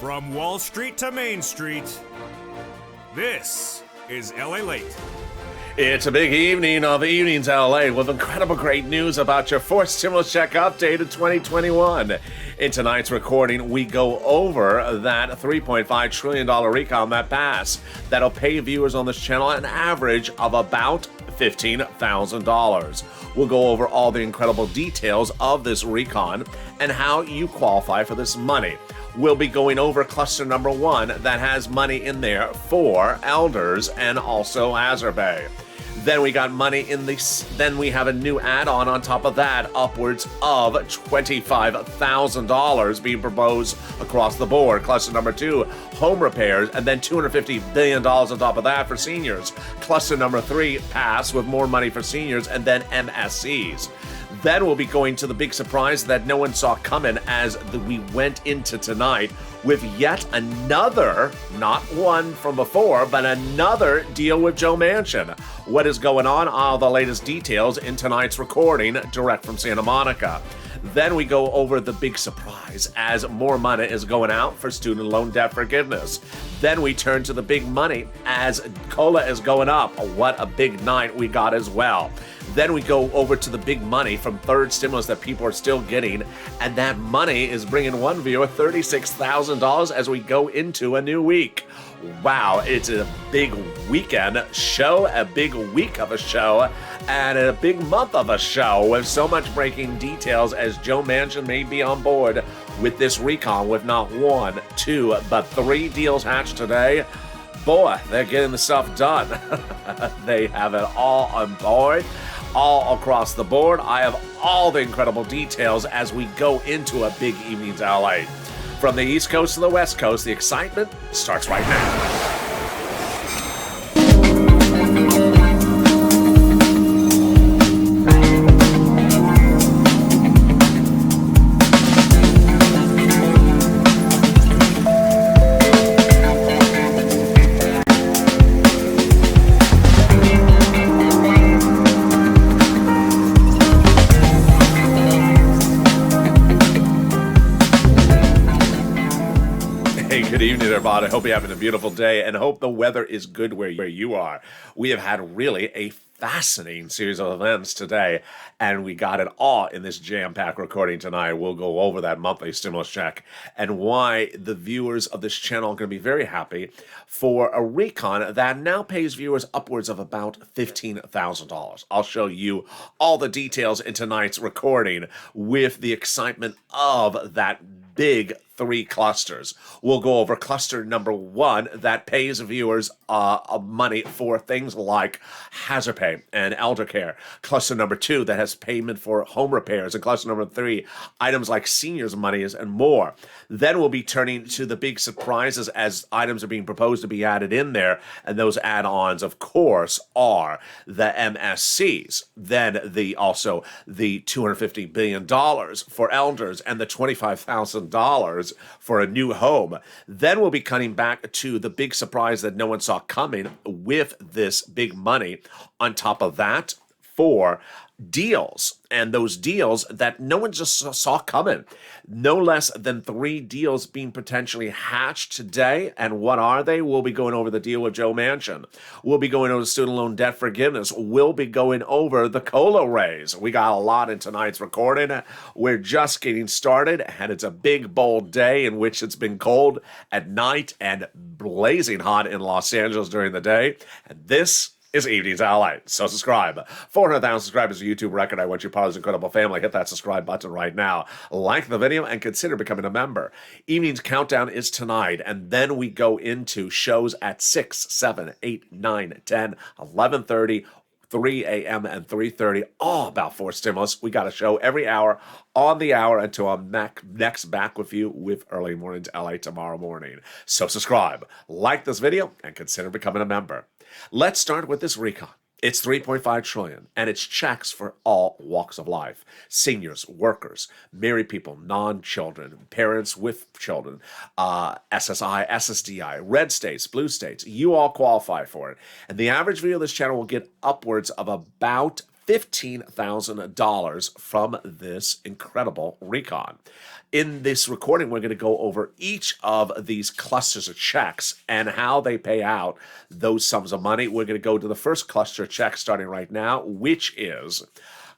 From Wall Street to Main Street, this is LALATE. It's a big evening of Evenings LA with incredible great news about your fourth stimulus check update of 2021. In tonight's recording, we go over that $3.5 trillion recon that passed that'll pay viewers on this channel an average of about $15,000. We'll go over all the incredible details of this recon and how you qualify for this money. We'll be going over cluster number 1 that has money in there for elders and also Hazard Pay. Then we got money in the. Then we have a new add-on on top of that, upwards of $25,000 being proposed across the board. Cluster number 2, home repairs, and then $250 billion on top of that for seniors. Cluster number 3, pass with more money for seniors, and then MSCs. Then we'll be going to the big surprise that no one saw coming as we went into tonight with yet another, not one from before, but another deal with Joe Manchin. What is going on? All the latest details in tonight's recording, direct from Santa Monica. Then we go over the big surprise as more money is going out for student loan debt forgiveness. Then we turn to the big money as COLA is going up. What a big night we got as well. Then we go over to the big money from third stimulus that people are still getting, and that money is bringing one viewer $36,000 as we go into a new week. Wow, it's a big weekend show, a big week of a show, and a big month of a show with so much breaking details as Joe Manchin may be on board with this recon with not 1, 2, but 3 deals hatched today. Boy, they're getting the stuff done. They have it all on board, all across the board. I have all the incredible details as we go into a big evening's LA. From the East Coast to the West Coast, the excitement starts right now. Good evening, everybody. I hope you're having a beautiful day and hope the weather is good where you are. We have had really a fascinating series of events today, and we got it all in this jam-packed recording tonight. We'll go over that monthly stimulus check and why the viewers of this channel are going to be very happy for a recon that now pays viewers upwards of about $15,000. I'll show you all the details in tonight's recording with the excitement of that big 3 clusters. We'll go over cluster number 1 that pays viewers money for things like Hazard Pay and elder care. Cluster number 2 that has payment for home repairs. And cluster number 3, items like seniors' monies and more. Then we'll be turning to the big surprises as items are being proposed to be added in there. And those add-ons, of course, are the MSCs. Then also the $250 billion for elders and the $25,000 for a new home. Then we'll be cutting back to the big surprise that no one saw coming with this big money. On top of that, for deals, and those deals that no one just saw coming. No less than 3 deals being potentially hatched today. And what are they? We'll be going over the deal with Joe Manchin. We'll be going over student loan debt forgiveness. We'll be going over the COLA raise. We got a lot in tonight's recording. We're just getting started, and it's a big, bold day in which it's been cold at night and blazing hot in Los Angeles during the day. And this is Evenings LA. So subscribe. 400,000 subscribers, a YouTube record. I want you part of this incredible family. Hit that subscribe button right now. Like the video and consider becoming a member. Evening's countdown is tonight, and then we go into shows at 6, 7, 8, 9, 10, 11:30, 3 a.m. and 3:30, all about 4 stimulus. We got a show every hour on the hour until I'm next back with you with Early Mornings LA tomorrow morning. So subscribe, like this video, and consider becoming a member. Let's start with this recon. It's $3.5 trillion, and it's checks for all walks of life. Seniors, workers, married people, non-children, parents with children, SSI, SSDI, red states, blue states. You all qualify for it. And the average viewer of this channel will get upwards of about $15,000 from this incredible recon. In this recording, we're going to go over each of these clusters of checks and how they pay out those sums of money. We're going to go to the first cluster of checks starting right now, which is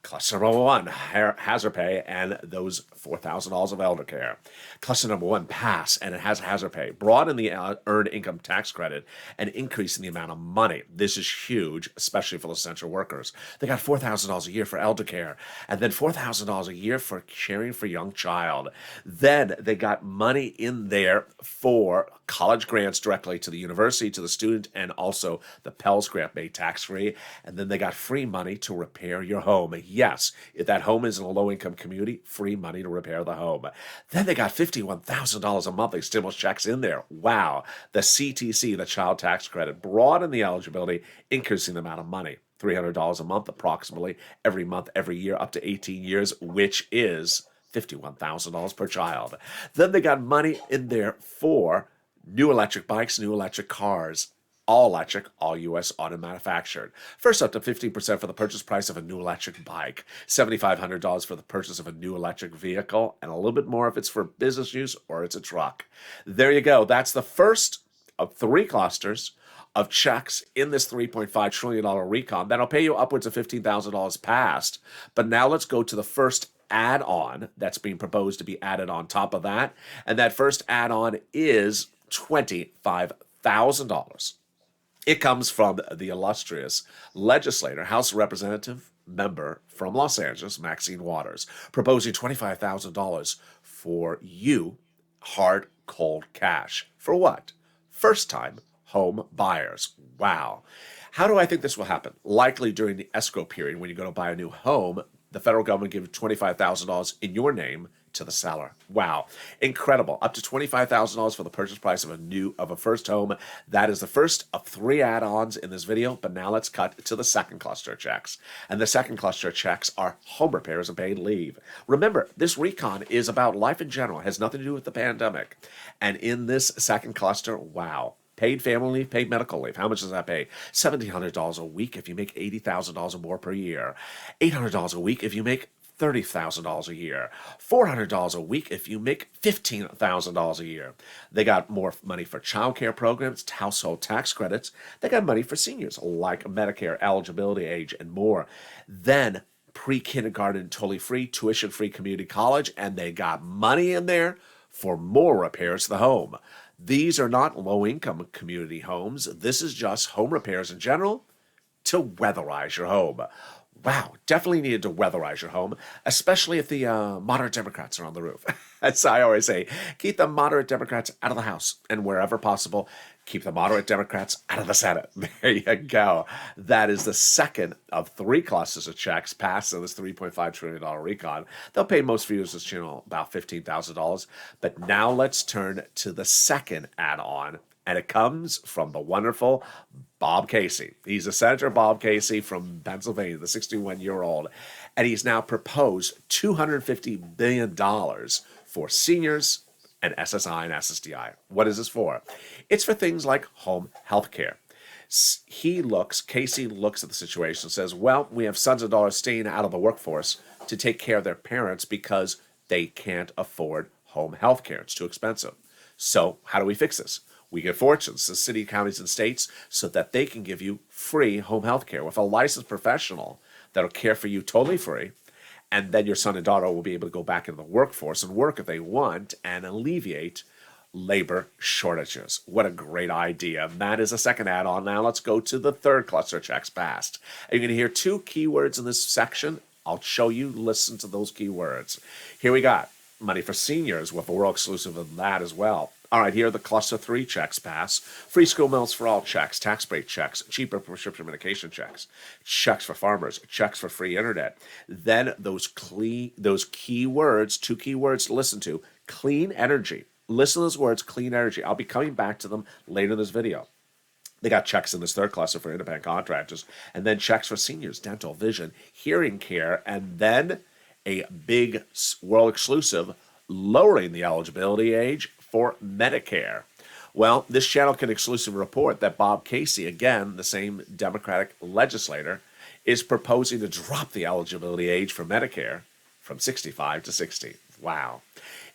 cluster number one, hazard pay, and those $4,000 of elder care. Cluster number one, pass, and it has hazard pay. Broaden the earned income tax credit and increase in the amount of money. This is huge, especially for essential workers. They got $4,000 a year for elder care, and then $4,000 a year for caring for young child. Then they got money in there for college grants directly to the university, to the student, and also the Pell's grant made tax-free. And then they got free money to repair your home. Yes, if that home is in a low-income community, free money to repair the home. Then they got $51,000 a monthly stimulus checks in there. Wow. The CTC, the child tax credit, broaden the eligibility, increasing the amount of money. $300 a month approximately every month, every year, up to 18 years, which is $51,000 per child. Then they got money in there for new electric bikes, new electric cars, all electric, all U.S. auto manufactured. First, up to 15% for the purchase price of a new electric bike, $7,500 for the purchase of a new electric vehicle, and a little bit more if it's for business use or it's a truck. There you go. That's the first of three clusters of checks in this $3.5 trillion recon that'll pay you upwards of $15,000 past. But now let's go to the first add-on that's being proposed to be added on top of that. And that first add-on is $25,000. It comes from the illustrious legislator, House Representative member from Los Angeles, Maxine Waters, proposing $25,000 for you, hard, cold cash. For what? First-time home buyers. Wow. How do I think this will happen? Likely during the escrow period when you go to buy a new home, the federal government gives $25,000 in your name to the seller. Wow. Incredible. Up to $25,000 for the purchase price of a first home. That is the first of three add-ons in this video, but now let's cut to the second cluster of checks. And the second cluster of checks are home repairs and paid leave. Remember, this recon is about life in general. It has nothing to do with the pandemic. And in this second cluster, wow. Paid family leave, paid medical leave. How much does that pay? $1,700 a week if you make $80,000 or more per year. $800 a week if you make $30,000 a year. $400 a week if you make $15,000 a year. They got more money for child care programs, household tax credits. They got money for seniors like Medicare eligibility age and more. Then pre-kindergarten totally free, tuition-free community college, and they got money in there for more repairs to the home. These are not low-income community homes. This is just home repairs in general to weatherize your home. Wow, definitely needed to weatherize your home, especially if the moderate Democrats are on the roof. As I always say, keep the moderate Democrats out of the House, and wherever possible, keep the moderate Democrats out of the Senate. There you go. That is the second of three clusters of checks passed in this $3.5 trillion recon. They'll pay most viewers this channel about $15,000. But now let's turn to the second add-on, and it comes from the wonderful Bob Casey. He's a Senator Bob Casey from Pennsylvania, the 61-year-old, and he's now proposed $250 billion for seniors and SSI and SSDI. What is this for? It's for things like home health care. Casey looks at the situation and says, well, we have sons and daughters staying out of the workforce to take care of their parents because they can't afford home health care. It's too expensive. So how do we fix this? We give fortunes to city, counties, and states so that they can give you free home health care with a licensed professional that'll care for you totally free. And then your son and daughter will be able to go back into the workforce and work if they want and alleviate labor shortages. What a great idea. That is a second add-on. Now let's go to the third cluster of checks passed. And you're going to hear two keywords in this section. I'll show you, listen to those keywords. Here we got money for seniors with a world exclusive of that as well. All right, here are the cluster 3 checks pass. Free school meals for all checks, tax break checks, cheaper prescription medication checks, checks for farmers, checks for free internet. Then those keywords, 2 keywords to listen to, clean energy. Listen to those words, clean energy. I'll be coming back to them later in this video. They got checks in this third cluster for independent contractors, and then checks for seniors, dental, vision, hearing care, and then a big world exclusive lowering the eligibility age for Medicare. Well, this channel can exclusively report that Bob Casey, again, the same Democratic legislator, is proposing to drop the eligibility age for Medicare from 65 to 60. Wow.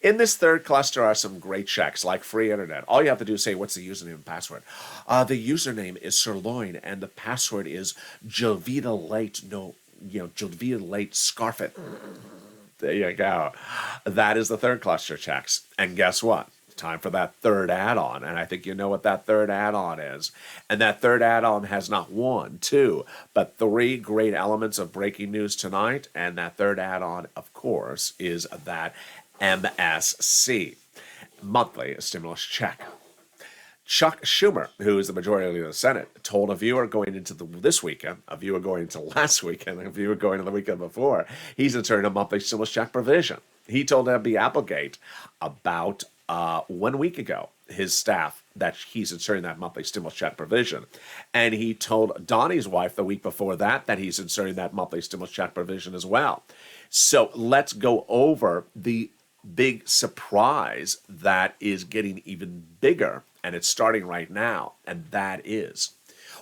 In this third cluster are some great checks like free internet. All you have to do is say, what's the username and password? The username is Sirloin, and the password is Jovita Late. No, Jovita Late Scarfit. There you go. That is the third cluster checks. And guess what? Time for that third add-on. And I think you know what that third add-on is. And that third add-on has not one, two, but three great elements of breaking news tonight. And that third add-on, of course, is that MSC, monthly stimulus check. Chuck Schumer, who is the majority leader of the Senate, told a viewer going into this weekend, a viewer going into last weekend, a viewer going to the weekend before, he's inserting a monthly stimulus check provision. He told MB Applegate about 1 week ago, his staff, that he's inserting that monthly stimulus check provision. And he told Donnie's wife the week before that he's inserting that monthly stimulus check provision as well. So let's go over the big surprise that is getting even bigger, and it's starting right now, and that is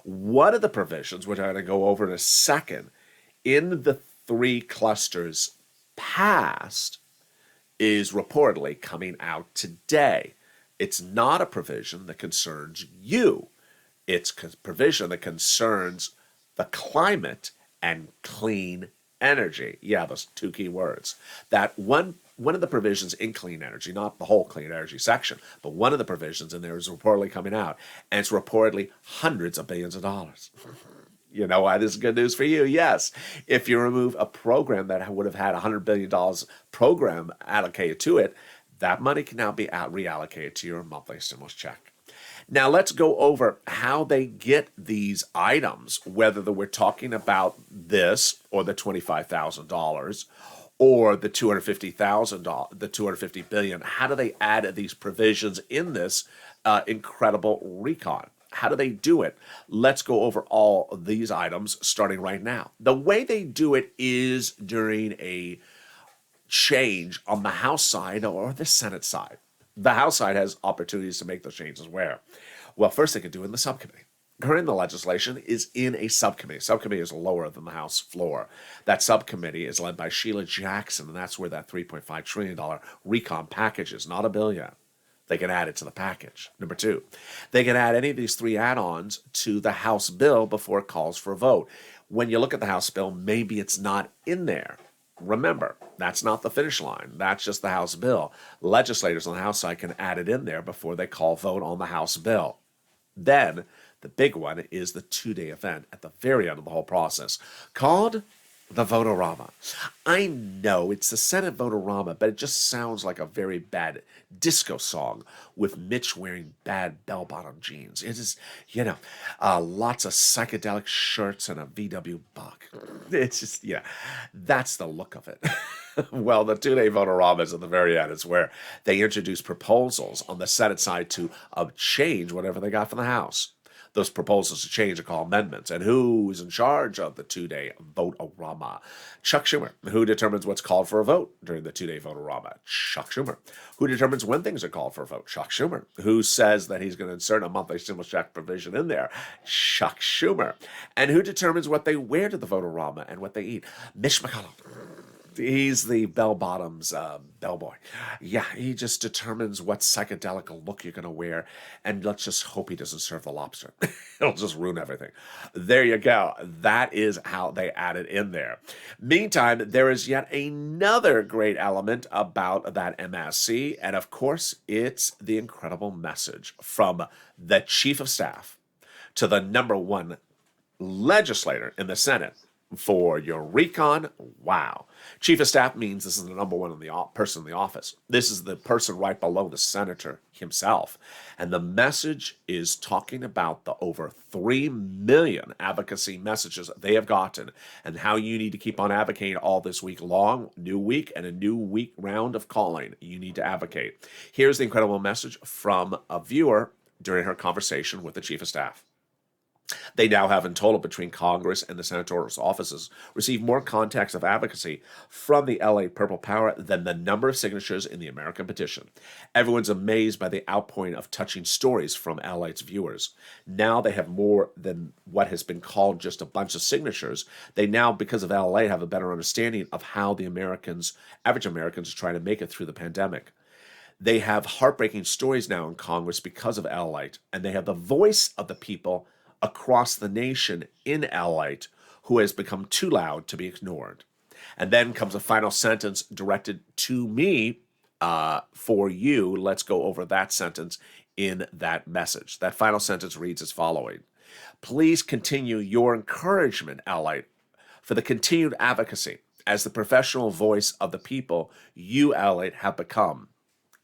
one of the provisions, which I'm going to go over in a second, in the three clusters past, is reportedly coming out today. It's not a provision that concerns you. It's a provision that concerns the climate and clean energy. Yeah, those two key words. That one of the provisions in clean energy, not the whole clean energy section, but one of the provisions in there is reportedly coming out, and it's reportedly hundreds of billions of dollars. You know why this is good news for you? Yes. If you remove a program that would have had $100 billion program allocated to it, that money can now be reallocated to your monthly stimulus check. Now let's go over how they get these items, whether we're talking about this or the $25,000 or the $250,000, the $250 billion. How do they add these provisions in this incredible recon? How do they do it? Let's go over all of these items starting right now. The way they do it is during a change on the House side or the Senate side. The House side has opportunities to make those changes where? Well, first they could do it in the subcommittee. Currently, the legislation is in a subcommittee. Subcommittee is lower than the House floor. That subcommittee is led by Sheila Jackson, and that's where that $3.5 trillion recon package is, not a bill yet. They can add it to the package. Number two, they can add any of these three add-ons to the House bill before it calls for a vote. When you look at the House bill, maybe it's not in there. Remember, that's not the finish line. That's just the House bill. Legislators on the House side can add it in there before they call vote on the House bill. Then, the big one is the two-day event at the very end of the whole process called the Votorama. I know it's the Senate Votorama, but it just sounds like a very bad disco song with Mitch wearing bad bell-bottom jeans. It is, lots of psychedelic shirts and a VW buck. It's just, that's the look of it. Well, the two-day Votorama is at the very end. It's where they introduce proposals on the Senate side to change whatever they got from the House. Those proposals to change are called amendments. And who's in charge of the two-day Votorama? Chuck Schumer. Who determines what's called for a vote during the two-day Votorama? Chuck Schumer. Who determines when things are called for a vote? Chuck Schumer. Who says that he's going to insert a monthly stimulus check provision in there? Chuck Schumer. And who determines what they wear to the Votorama and what they eat? Mitch McConnell. He's the bell-bottoms bellboy. Yeah, he just determines what psychedelic look you're going to wear, and let's just hope he doesn't serve the lobster. It'll just ruin everything. There you go. That is how they add it in there. Meantime, there is yet another great element about that MSC, and of course, it's the incredible message from the Chief of Staff to the number one legislator in the Senate for your recon. Wow. Chief of Staff means this is the number one person in the office. This is the person right below the senator himself. And the message is talking about the over 3 million advocacy messages they have gotten and how you need to keep on advocating all this week long, new week, and a new week round of calling. You need to advocate. Here's the incredible message from a viewer during her conversation with the Chief of Staff. They now have in total between Congress and the senatorial offices received more contacts of advocacy from the LA Purple Power than the number of signatures in the American petition. Everyone's amazed by the outpouring of touching stories from LA's viewers. Now they have more than what has been called just a bunch of signatures. They now, because of LA, have a better understanding of how the average Americans are trying to make it through the pandemic. They have heartbreaking stories now in Congress because of LALATE, and they have the voice of the people across the nation in LALATE who has become too loud to be ignored. And then comes a final sentence directed to me for you. Let's go over that sentence in that message. That final sentence reads as following. Please continue your encouragement, LALATE, for the continued advocacy as the professional voice of the people you, LALATE, have become.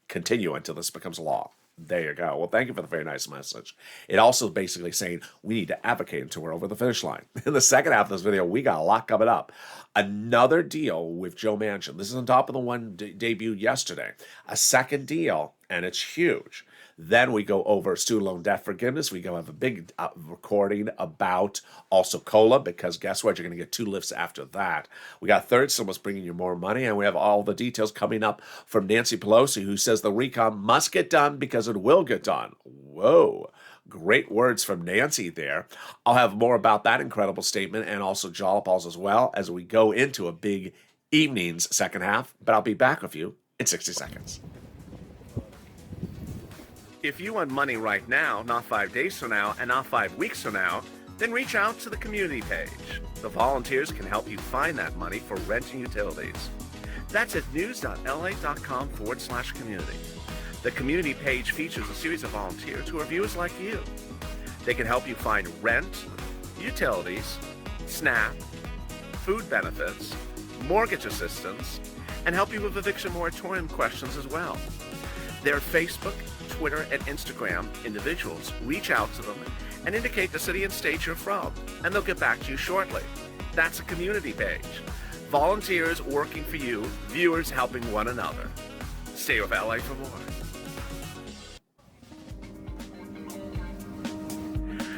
Continue until this becomes law. There you go. Well, thank you for the very nice message. It also basically saying we need to advocate until we're over the finish line. In the second half of this video, we got a lot coming up. Another deal with Joe Manchin. This is on top of the one debuted yesterday. A second deal, and it's huge. Then we go over student loan debt forgiveness. We go have a big recording about also COLA, because guess what? You're going to get 2 lifts after that. We got third stimulus bringing you more money, and we have all the details coming up from Nancy Pelosi, who says the recon must get done because it will get done. Whoa. Great words from Nancy there. I'll have more about that incredible statement and also jollipops as well as we go into a big evening's second half, but I'll be back with you in 60 seconds. If you want money right now, not 5 days from now, and not 5 weeks from now, then reach out to the community page. The volunteers can help you find that money for rent and utilities. That's at news.la.com/community. The community page features a series of volunteers who are viewers like you. They can help you find rent, utilities, SNAP, food benefits, mortgage assistance, and help you with eviction moratorium questions as well. Their Facebook, Twitter, and Instagram individuals reach out to them and indicate the city and state you're from, and they'll get back to you shortly. That's a community page. Volunteers working for you, viewers helping one another. Stay with LA for more.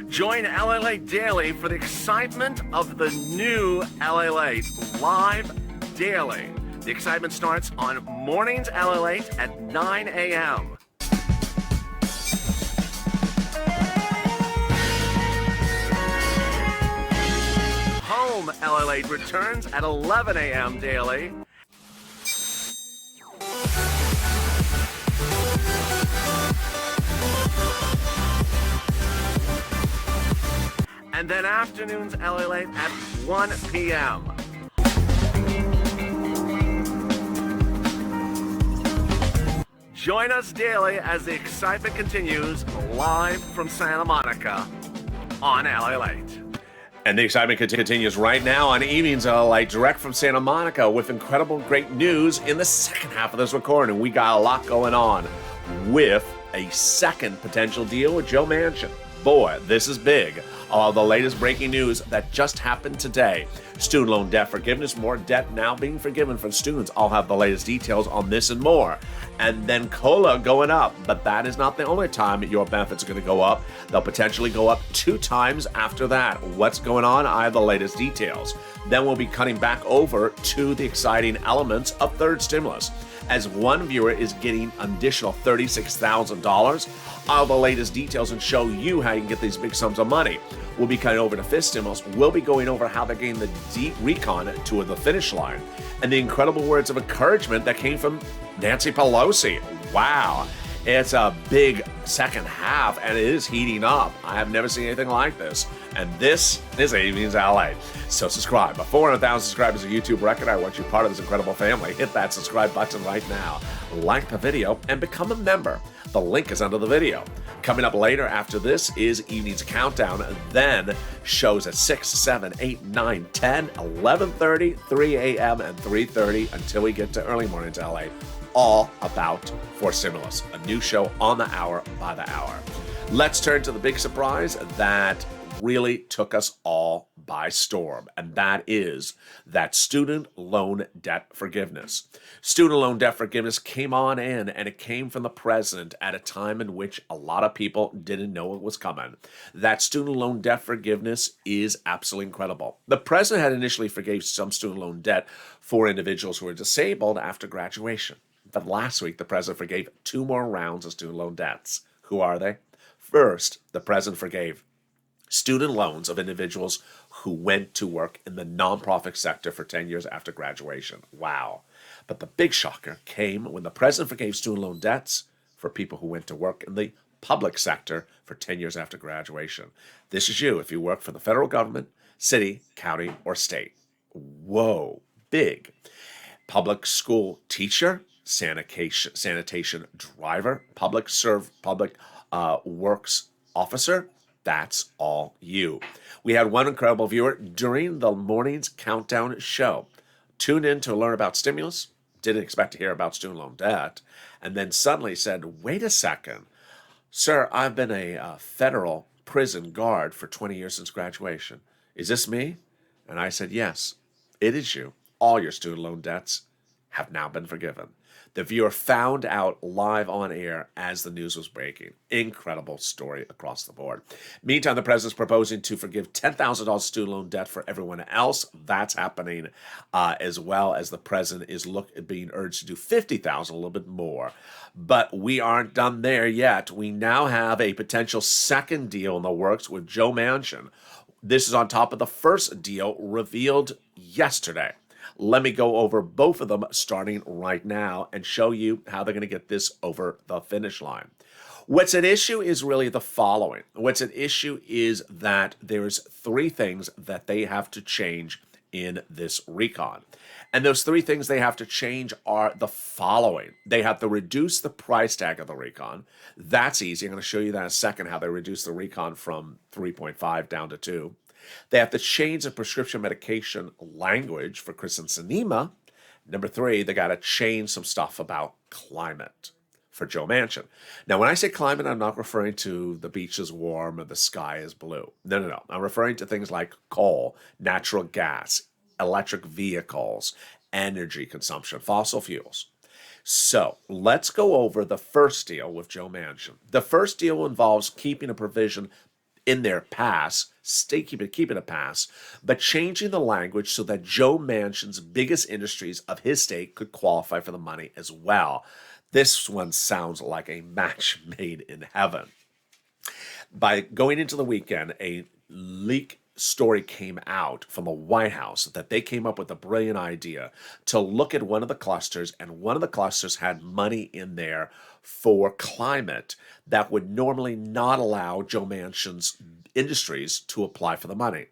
Join LALATE Daily for the excitement of the new LALATE live daily. The excitement starts on mornings LALATE at 9 a.m. Home LALATE returns at 11 a.m. daily. And then afternoons LALATE at 1 p.m. Join us daily as the excitement continues live from Santa Monica on LALATE. And the excitement continues right now on Evenings LALATE, direct from Santa Monica, with incredible great news in the second half of this recording. We got a lot going on with a second potential deal with Joe Manchin. Boy, this is big. All the latest breaking news that just happened today. Student loan debt forgiveness, more debt now being forgiven for students. I'll have the latest details on this and more. And then COLA going up, but that is not the only time your benefits are going to go up. They'll potentially go up 2 times after that. What's going on? I have the latest details. Then we'll be cutting back over to the exciting elements of third stimulus. As one viewer is getting an additional $36,000, I'll have the latest details and show you how you can get these big sums of money. We'll be cutting over to fifth stimulus. We'll be going over how they're getting the deep recon to the finish line and the incredible words of encouragement that came from Nancy Pelosi. Wow. It's a big second half, and it is heating up. I have never seen anything like this. And this is Evenings LA. So subscribe. 400,000 subscribers is a YouTube record. I want you part of this incredible family. Hit that subscribe button right now. Like the video and become a member. The link is under the video. Coming up later after this is Evenings Countdown, then shows at 6, 7, 8, 9, 10, 11:30, 3 a.m., and 3:30 until we get to early mornings LA. All about for stimulus. A new show on the hour by the hour. Let's turn to the big surprise that really took us all by storm, and that is that student loan debt forgiveness. Student loan debt forgiveness came on in, and it came from the president at a time in which a lot of people didn't know it was coming. That student loan debt forgiveness is absolutely incredible. The president had initially forgave some student loan debt for individuals who were disabled after graduation. But last week, the president forgave 2 more rounds of student loan debts. Who are they? First, the president forgave student loans of individuals who went to work in the nonprofit sector for 10 years after graduation. Wow. But the big shocker came when the president forgave student loan debts for people who went to work in the public sector for 10 years after graduation. This is you if you work for the federal government, city, county, or state. Whoa, big. Public school teacher, sanitation driver, public works officer, that's all you. We had one incredible viewer during the morning's countdown show. Tuned in to learn about stimulus, didn't expect to hear about student loan debt, and then suddenly said, wait a second, sir, I've been a federal prison guard for 20 years since graduation. Is this me? And I said, yes, it is you. All your student loan debts have now been forgiven. The viewer found out live on air as the news was breaking. Incredible story across the board. Meantime, the president's proposing to forgive $10,000 student loan debt for everyone else. That's happening, as well as the president is being urged to do $50,000, a little bit more. But we aren't done there yet. We now have a potential second deal in the works with Joe Manchin. This is on top of the first deal revealed yesterday. Let me go over both of them starting right now and show you how they're going to get this over the finish line. What's at issue is really the following. What's at issue is that there's 3 things that they have to change in this recon. And those 3 things they have to change are the following. They have to reduce the price tag of the recon. That's easy. I'm going to show you that in a second, how they reduce the recon from 3.5 down to 2. They have to change the prescription medication language for Chris and Sinema. Number 3, they got to change some stuff about climate for Joe Manchin. Now, when I say climate, I'm not referring to the beach is warm or the sky is blue. No. I'm referring to things like coal, natural gas, electric vehicles, energy consumption, fossil fuels. So let's go over the first deal with Joe Manchin. The first deal involves keeping a provision in their pass, keeping a pass, but changing the language so that Joe Manchin's biggest industries of his state could qualify for the money as well. This one sounds like a match made in heaven. By going into the weekend, a leak story came out from the White House that they came up with a brilliant idea to look at one of the clusters, and one of the clusters had money in there for climate that would normally not allow Joe Manchin's industries to apply for the money.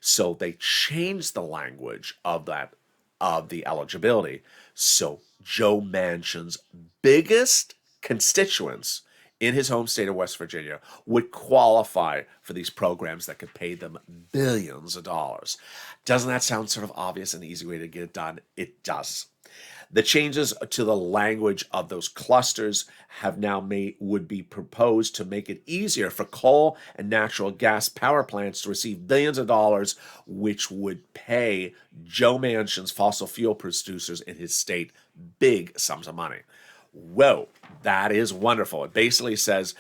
So they changed the language of the eligibility. So Joe Manchin's biggest constituents in his home state of West Virginia would qualify for these programs that could pay them billions of dollars. Doesn't that sound sort of obvious and easy way to get it done? It does. The changes to the language of those clusters would be proposed to make it easier for coal and natural gas power plants to receive billions of dollars, which would pay Joe Manchin's fossil fuel producers in his state big sums of money. Whoa, that is wonderful. It basically says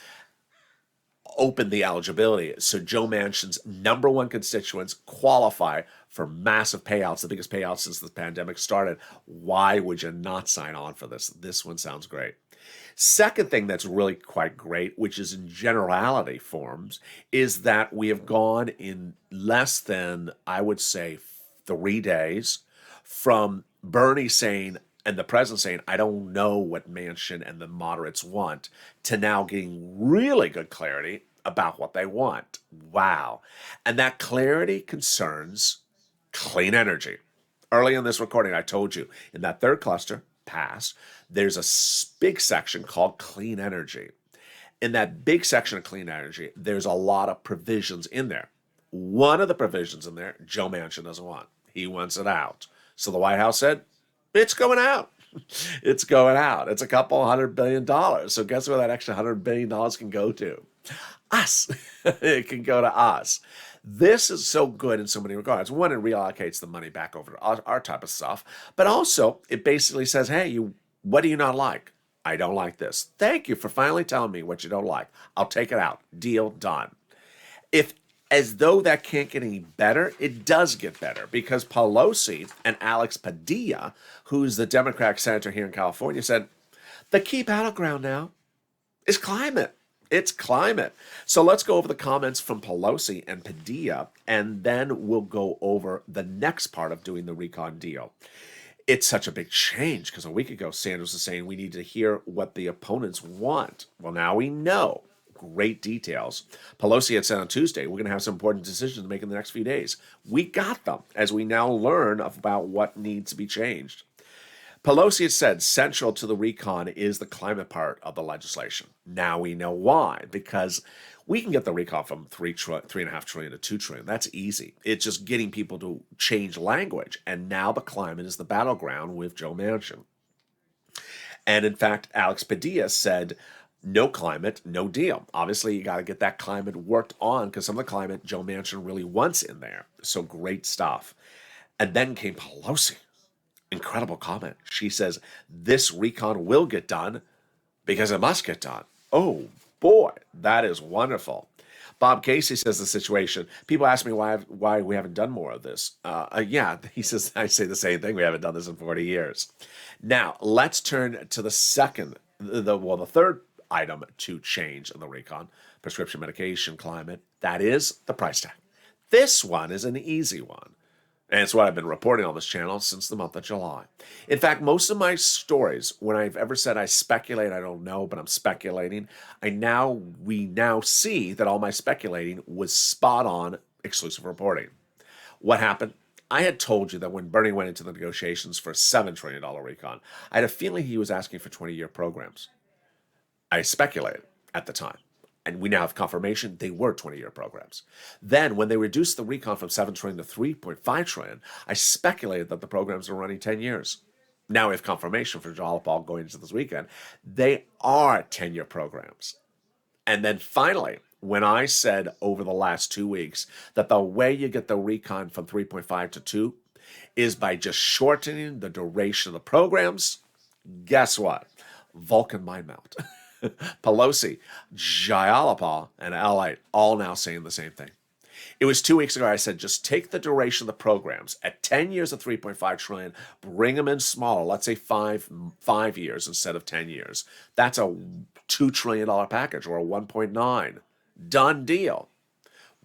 open the eligibility so Joe Manchin's number 1 constituents qualify for massive payouts, the biggest payouts since the pandemic started. Why would you not sign on for this? This one sounds great. Second thing that's really quite great, which is in generality forms, is that we have gone in less than, I would say, 3 days from Bernie saying, and the president saying, I don't know what Manchin and the moderates want, to now getting really good clarity about what they want. Wow. And that clarity concerns clean energy. Early in this recording, I told you, in that third cluster, pass, there's a big section called clean energy. In that big section of clean energy, there's a lot of provisions in there. One of the provisions in there, Joe Manchin doesn't want. He wants it out. So the White House said, it's going out. It's going out. It's a couple $100 billion. So guess where that extra $100 billion can go to? Us. It can go to us. This is so good in so many regards. One, it reallocates the money back over to our type of stuff, but also it basically says, hey, what do you not like? I don't like this. Thank you for finally telling me what you don't like. I'll take it out. Deal done. If as though that can't get any better, it does get better because Pelosi and Alex Padilla, who's the Democratic senator here in California, said the key battleground now is climate. It's climate. So let's go over the comments from Pelosi and Padilla, and then we'll go over the next part of doing the recon deal. It's such a big change because a week ago, Sanders was saying we need to hear what the opponents want. Well, now we know. Great details. Pelosi had said on Tuesday, we're going to have some important decisions to make in the next few days. We got them as we now learn about what needs to be changed. Pelosi had said central to the recon is the climate part of the legislation. Now we know why, because we can get the recon from $3.5 trillion to $2 trillion. That's easy. It's just getting people to change language. And now the climate is the battleground with Joe Manchin. And in fact, Alex Padilla said, no climate, no deal. Obviously, you got to get that climate worked on because some of the climate Joe Manchin really wants in there. So great stuff. And then came Pelosi. Incredible comment. She says, this recon will get done because it must get done. Oh, boy, that is wonderful. Bob Casey says the situation. People ask me why we haven't done more of this. Yeah, he says, I say the same thing. We haven't done this in 40 years. Now, let's turn to the third item to change in the recon, prescription medication climate. That is the price tag. This one is an easy one. And it's what I've been reporting on this channel since the month of July. In fact, most of my stories, when I've ever said I speculate, I don't know, but I'm speculating, we now see that all my speculating was spot on exclusive reporting. What happened? I had told you that when Bernie went into the negotiations for a $7 trillion recon, I had a feeling he was asking for 20-year programs. I speculated at the time. And we now have confirmation they were 20-year programs. Then, when they reduced the recon from $7 trillion to $3.5 trillion, I speculated that the programs were running 10 years. Now we have confirmation for Jalopal going into this weekend. They are 10-year programs. And then finally, when I said over the last 2 weeks that the way you get the recon from 3.5 to 2 is by just shortening the duration of the programs, guess what? Vulcan mind melt. Pelosi, Jayalapa, and LALATE all now saying the same thing. It was 2 weeks ago I said, just take the duration of the programs. At 10 years of 3.5 trillion, bring them in smaller. Let's say five years instead of 10 years. That's a $2 trillion package or a 1.9. Done deal.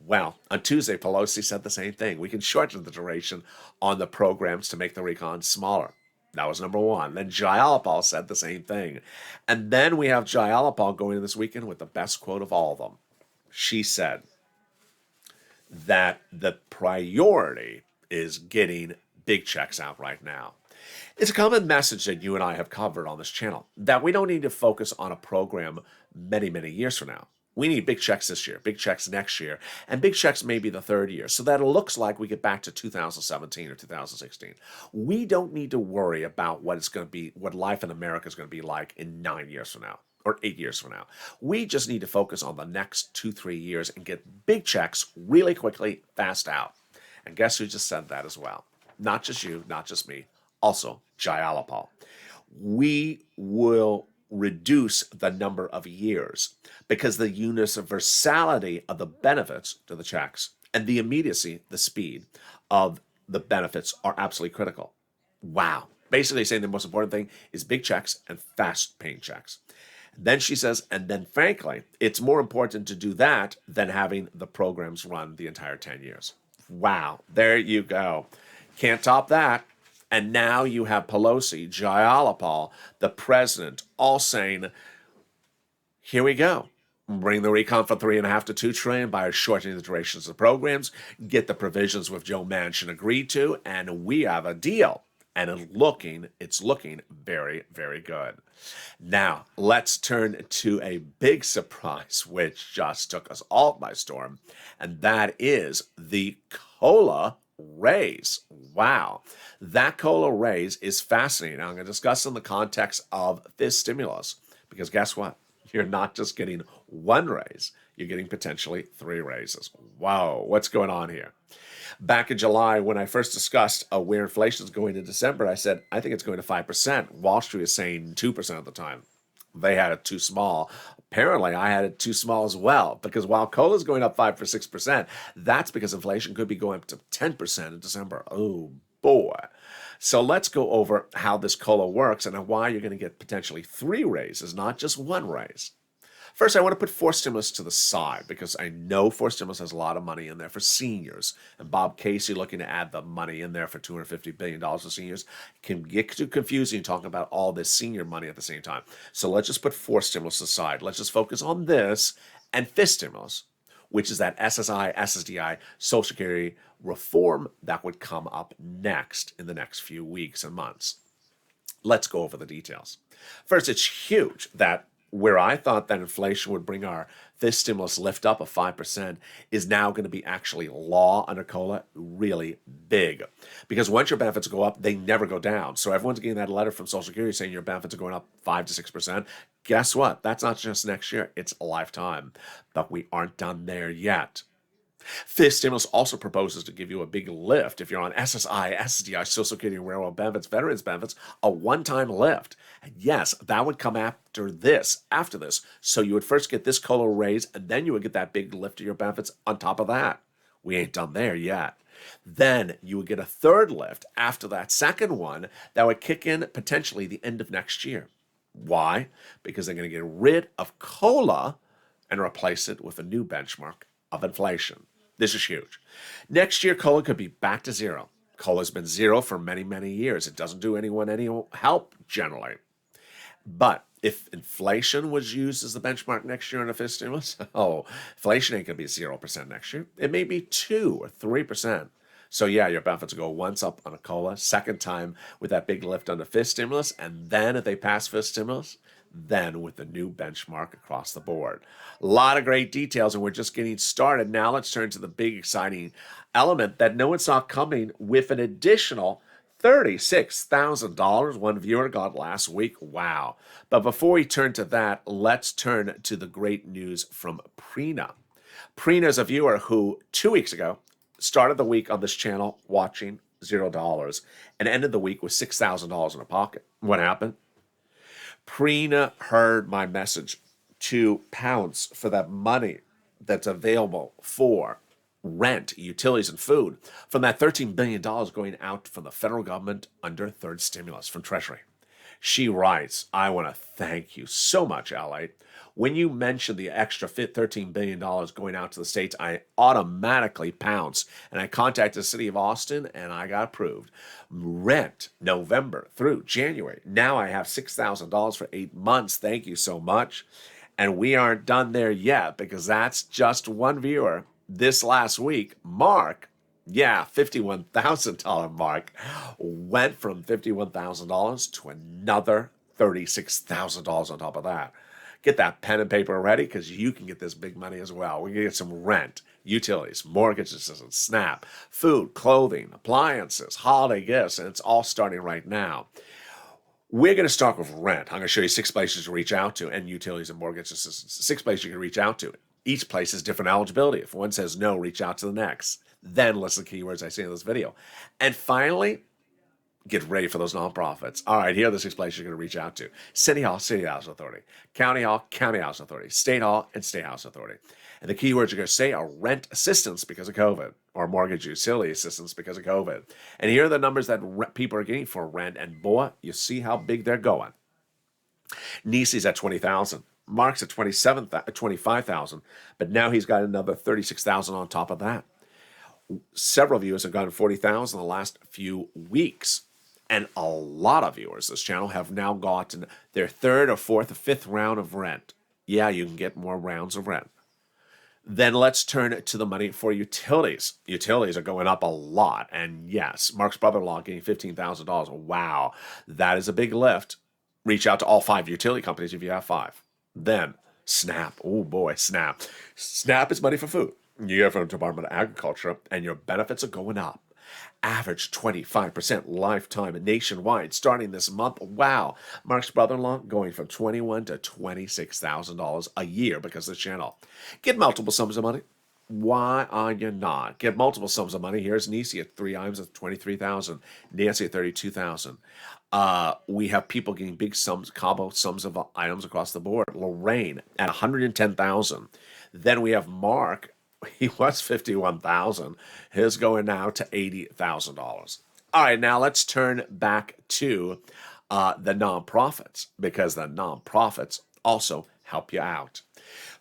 Well, on Tuesday, Pelosi said the same thing. We can shorten the duration on the programs to make the recon smaller. That was number one. Then Jayalapa said the same thing. And then we have Jayalapa going this weekend with the best quote of all of them. She said that the priority is getting big checks out right now. It's a common message that you and I have covered on this channel, that we don't need to focus on a program many, many years from now. We need big checks this year, big checks next year, and big checks maybe the third year, so that it looks like we get back to 2017 or 2016. We don't need to worry about what it's going to be, what life in America is going to be like in 9 years from now or 8 years from now. We just need to focus on the next 2-3 years and get big checks really quickly, fast out. And guess who just said that as well? Not just you, not just me, also Jayalapa. We will reduce the number of years because the universality of the benefits to the checks and the immediacy, the speed of the benefits are absolutely critical. Wow. Basically saying the most important thing is big checks and fast paying checks. Then she says, and then frankly, it's more important to do that than having the programs run the entire 10 years. Wow. There you go. Can't top that. And now you have Pelosi, Jayalapa, the president, all saying, here we go. Bring the recon from 3.5 to 2 trillion by shortening the durations of the programs, get the provisions with Joe Manchin agreed to, and we have a deal. And it's looking very, very good. Now, let's turn to a big surprise, which just took us all by storm, and that is the COLA raise. Wow. That COLA raise is fascinating. I'm going to discuss in the context of this stimulus, because guess what? You're not just getting one raise, you're getting potentially 3 raises. Wow, what's going on here? Back in July, when I first discussed where inflation is going in December, I said, I think it's going to 5%. Wall Street is saying 2% at the time. They had it too small. Apparently, I had it too small as well, because while cola is going up 5 or 6%, that's because inflation could be going up to 10% in December. Oh, boy. So let's go over how this cola works and why you're going to get potentially 3 raises, not just 1 raise. First, I want to put forced stimulus to the side because I know forced stimulus has a lot of money in there for seniors. And Bob Casey looking to add the money in there for $250 billion for seniors can get too confusing talking about all this senior money at the same time. So let's just put forced stimulus aside. Let's just focus on this and fifth stimulus, which is that SSI, SSDI, Social Security reform that would come up next in the next few weeks and months. Let's go over the details. First, it's huge that where I thought that inflation would bring our fifth stimulus lift up of 5% is now going to be actually law under COLA, really big. Because once your benefits go up, they never go down. So everyone's getting that letter from Social Security saying your benefits are going up 5 to 6%. Guess what? That's not just next year, it's a lifetime. But we aren't done there yet. Fifth stimulus also proposes to give you a big lift if you're on SSI, SSDI, Social Security, Railroad benefits, Veterans benefits, a one-time lift. And yes, that would come after this. So you would first get this COLA raise, and then you would get that big lift of your benefits on top of that. We ain't done there yet. Then you would get a third lift after that second one that would kick in potentially the end of next year. Why? Because they're going to get rid of COLA and replace it with a new benchmark of inflation. This is huge. Next year, COLA could be back to 0. COLA's been 0 for many, many years. It doesn't do anyone any help generally. But if inflation was used as the benchmark next year in a fifth stimulus, inflation ain't going to be 0% next year. It may be 2 or 3%. So yeah, your benefits go once up on a COLA, second time with that big lift on the fifth stimulus, and then if they pass fifth stimulus, then with the new benchmark across the board. A lot of great details, and we're just getting started. Now let's turn to the big exciting element that no one saw coming with an additional $36,000 one viewer got last week. Wow. But before we turn to that, let's turn to the great news from Prina. Prina is a viewer who 2 weeks ago started the week on this channel watching $0 and ended the week with $6,000 in her pocket. What happened? Prina heard my message to pounce for that money that's available for rent, utilities, and food from that $13 billion going out from the federal government under third stimulus from Treasury. She writes, I want to thank you so much, LA. When you mentioned the extra $13 billion going out to the states, I automatically pounced and I contacted the city of Austin and I got approved. Rent, November through January. Now I have $6,000 for 8 months. Thank you so much. And we aren't done there yet because that's just one viewer. This last week, Mark, $51,000 Mark, went from $51,000 to another $36,000 on top of that. Get that pen and paper ready because you can get this big money as well. We can get some rent, utilities, mortgage assistance, SNAP, food, clothing, appliances, holiday gifts, and it's all starting right now. We're going to start with rent. I'm going to show you 6 places to reach out to, and utilities and mortgage assistance. 6 places you can reach out to. Each place has different eligibility. If one says no, reach out to the next. Then listen to the keywords I say in this video. And finally, get ready for those nonprofits. All right, here are the 6 places you're going to reach out to. City Hall, City Housing Authority. County Hall, County Housing Authority. State Hall, and State Housing Authority. And the keywords you're going to say are rent assistance because of COVID, or mortgage utility assistance because of COVID. And here are the numbers that people are getting for rent. And boy, you see how big they're going. Nisi's at $20,000. Mark's at $25,000, but now he's got another $36,000 on top of that. Several viewers have gotten $40,000 in the last few weeks, and a lot of viewers this channel have now gotten their 3rd or 4th or 5th round of rent. Yeah, you can get more rounds of rent. Then let's turn to the money for utilities. Utilities are going up a lot, and yes, Mark's brother-in-law getting $15,000. Wow, that is a big lift. Reach out to all 5 utility companies if you have 5. Then SNAP. Oh boy, SNAP. SNAP is money for food. You get it from the Department of Agriculture, and your benefits are going up. Average 25% lifetime nationwide starting this month. Wow. Mark's brother-in-law going from $21,000 to $26,000 a year because of the channel. Get multiple sums of money. Why are you not? Get multiple sums of money. Here's Nisi at 3 items at $23,000. Nancy at $32,000. We have people getting big sums, combo sums of items across the board. Lorraine at $110,000. Then we have Mark. He was $51,000. His going now to $80,000. All right, now let's turn back to the nonprofits, because the nonprofits also help you out.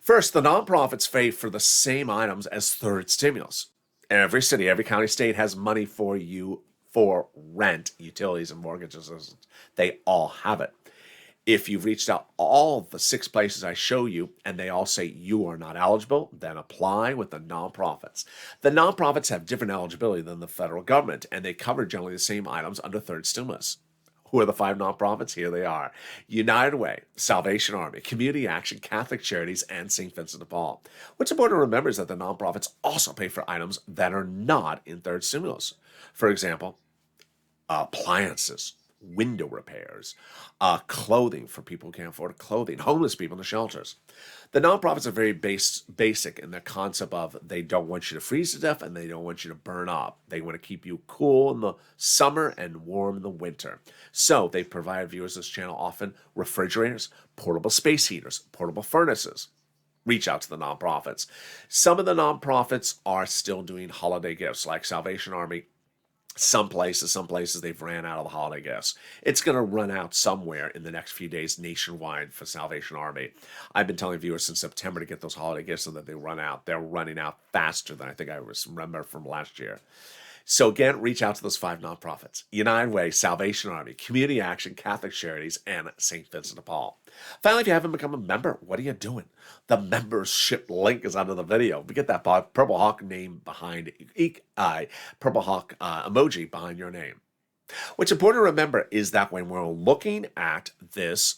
First, the nonprofits pay for the same items as third stimulus. Every city, every county, state has money for you for rent, utilities, and mortgages. They all have it. If you've reached out all the 6 places I show you and they all say you are not eligible, then apply with the nonprofits. The nonprofits have different eligibility than the federal government, and they cover generally the same items under third stimulus. Who are the 5 nonprofits? Here they are: United Way, Salvation Army, Community Action, Catholic Charities, and St. Vincent de Paul. What's important to remember is that the nonprofits also pay for items that are not in third stimulus. For example, appliances, window repairs, clothing for people who can't afford clothing, homeless people in the shelters. The nonprofits are very basic in the concept of they don't want you to freeze to death and they don't want you to burn up. They want to keep you cool in the summer and warm in the winter. So they provide viewers of this channel often refrigerators, portable space heaters, portable furnaces. Reach out to the nonprofits. Some of the nonprofits are still doing holiday gifts, like Salvation Army. Some places they've ran out of the holiday gifts. It's going to run out somewhere in the next few days nationwide for Salvation Army. I've been telling viewers since September to get those holiday gifts so that they run out. They're running out faster than I think I remember from last year. So again, reach out to those 5 nonprofits: United Way, Salvation Army, Community Action, Catholic Charities, and St. Vincent de Paul. Finally, if you haven't become a member, what are you doing? The membership link is under the video. We get that Purple Hawk name behind Purple Hawk emoji behind your name. What's important to remember is that when we're looking at this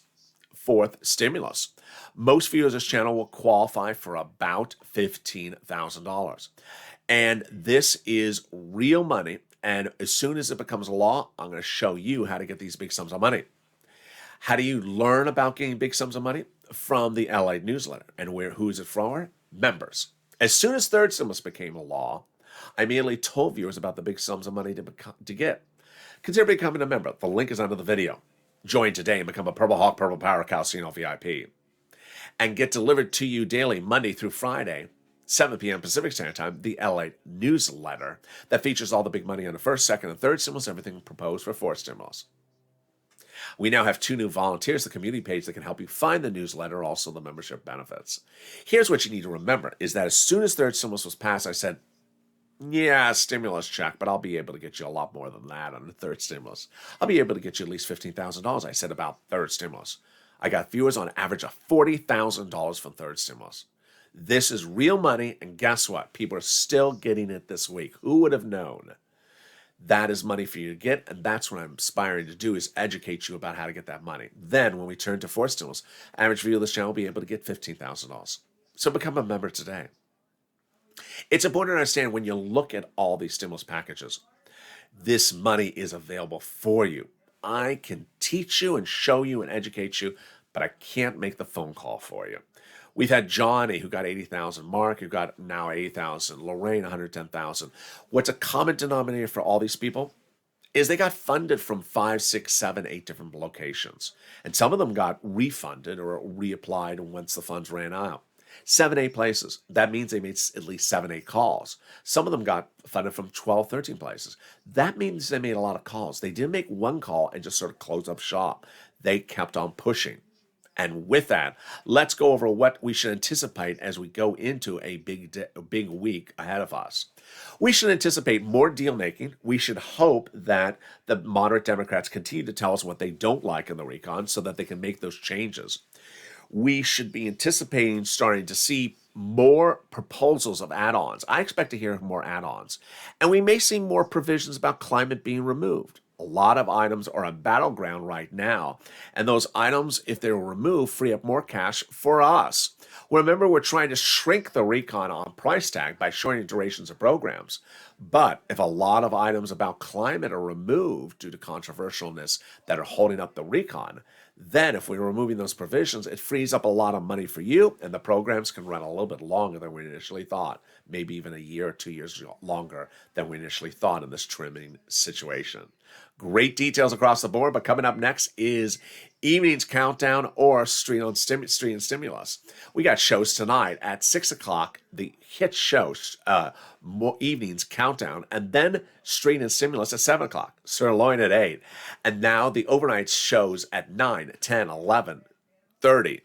4th stimulus, most viewers of this channel will qualify for about $15,000. And this is real money. And as soon as it becomes law, I'm going to show you how to get these big sums of money. How do you learn about getting big sums of money? From the LALATE newsletter. And who is it from? Members. As soon as third stimulus became a law, I immediately told viewers about the big sums of money to get. Consider becoming a member. The link is under the video. Join today and become a Purple Hawk, Purple Power Calcino VIP. And get delivered to you daily, Monday through Friday, 7 p.m. Pacific Standard Time, the LALATE newsletter that features all the big money on the first, second, and third stimulus, everything proposed for fourth stimulus. We now have 2 new volunteers, the community page, that can help you find the newsletter, also the membership benefits. Here's what you need to remember, is that as soon as third stimulus was passed, I said, yeah, stimulus check, but I'll be able to get you a lot more than that on the third stimulus. I'll be able to get you at least $15,000, I said, about third stimulus. I got viewers on average of $40,000 from third stimulus. This is real money, and guess what? People are still getting it this week. Who would have known? That is money for you to get, and that's what I'm aspiring to do, is educate you about how to get that money. Then, when we turn to fourth stimulus, average viewer of this channel will be able to get $15,000. So become a member today. It's important to understand when you look at all these stimulus packages, this money is available for you. I can teach you and show you and educate you, but I can't make the phone call for you. We've had Johnny, who got $80,000, Mark, who got now $80,000, Lorraine, $110,000. What's a common denominator for all these people is they got funded from 5, 6, 7, 8 different locations. And some of them got refunded or reapplied once the funds ran out. 7, 8 places. That means they made at least 7, 8 calls. Some of them got funded from 12, 13 places. That means they made a lot of calls. They didn't make one call and just sort of close up shop. They kept on pushing. And with that, let's go over what we should anticipate as we go into a big week ahead of us. We should anticipate more deal making. We should hope that the moderate Democrats continue to tell us what they don't like in the recon so that they can make those changes. We should be anticipating starting to see more proposals of add-ons. I expect to hear more add-ons. And we may see more provisions about climate being removed. A lot of items are a battleground right now, and those items, if they were removed, free up more cash for us. Remember, we're trying to shrink the recon on price tag by shortening durations of programs. But if a lot of items about climate are removed due to controversialness that are holding up the recon, then if we're removing those provisions, it frees up a lot of money for you, and the programs can run a little bit longer than we initially thought, maybe even a year or 2 years longer than we initially thought in this trimming situation. Great details across the board, but coming up next is Evening's Countdown or Street and Stimulus. We got shows tonight at 6 o'clock, the hit show, Evening's Countdown, and then Street and Stimulus at 7 o'clock, Sirloin at 8. And now the overnight shows at 9, 10, 11, 30,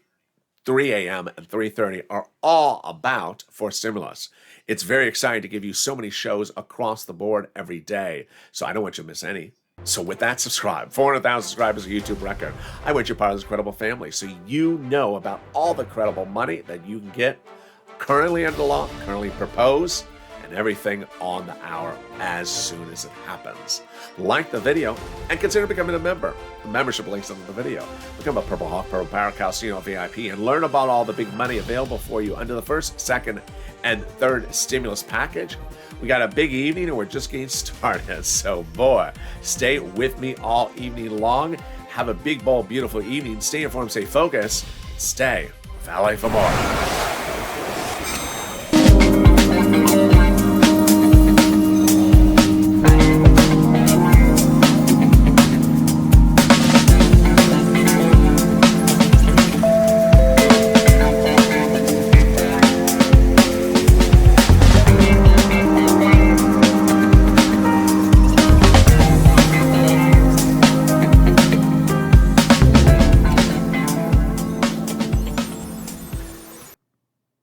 3 a.m. and 3:30 are all about for Stimulus. It's very exciting to give you so many shows across the board every day, so I don't want you to miss any. So with that, subscribe. 400,000 subscribers, a YouTube record. I want you part of this credible family, so you know about all the credible money that you can get currently under law, currently proposed, and everything on the hour as soon as it happens. Like the video and consider becoming a member. The membership links under the video. Become a Purple Hawk, Purple Power Casino VIP and learn about all the big money available for you under the first, second, and third stimulus package. We got a big evening and we're just getting started. So boy, stay with me all evening long. Have a big, bold, beautiful evening. Stay informed, stay focused. Stay with LA for more.